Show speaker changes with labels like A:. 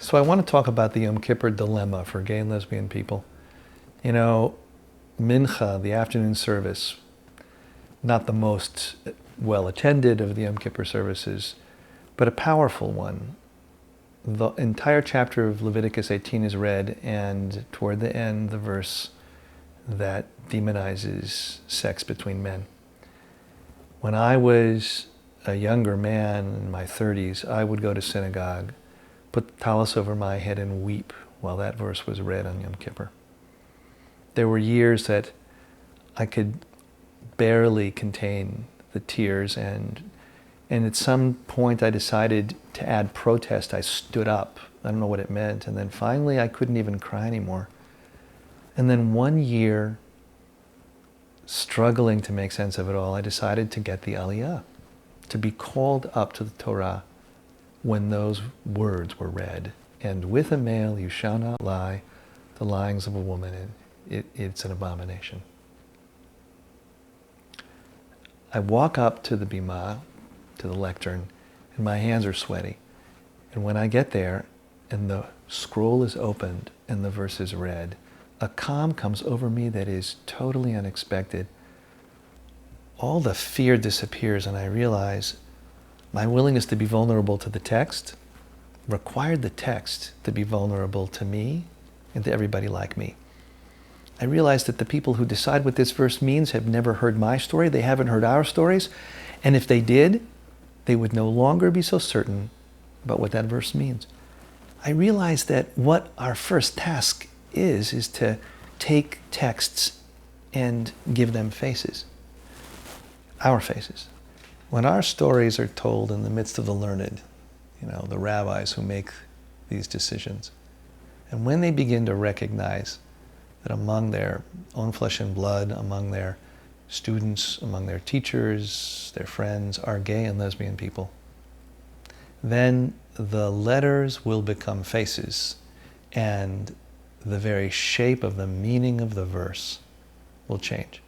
A: So I want to talk about the Yom Kippur dilemma for gay and lesbian people. You know, Mincha, the afternoon service, not the most well attended of the Yom Kippur services, but a powerful one. The entire chapter of Leviticus 18 is read, and toward the end, the verse that demonizes sex between men. When I was a younger man in my 30s, I would go to synagogue, put the tallis over my head and weep while that verse was read on Yom Kippur. There were years that I could barely contain the tears, and at some point I decided to add protest. I stood up. I don't know what it meant. And then finally I couldn't even cry anymore. And then one year, struggling to make sense of it all, I decided to get the Aliyah, to be called up to the Torah when those words were read. And with a male you shall not lie, the lyings of a woman, it's an abomination. I walk up to the bima, to the lectern, and my hands are sweaty. And when I get there, and the scroll is opened, and the verse is read, a calm comes over me that is totally unexpected. All the fear disappears, and I realize my willingness to be vulnerable to the text required the text to be vulnerable to me and to everybody like me. I realized that the people who decide what this verse means have never heard my story, they haven't heard our stories, and if they did, they would no longer be so certain about what that verse means. I realized that what our first task is to take texts and give them faces, our faces. When our stories are told in the midst of the learned, the rabbis who make these decisions, and when they begin to recognize that among their own flesh and blood, among their students, among their teachers, their friends, are gay and lesbian people, then the letters will become faces, and the very shape of the meaning of the verse will change.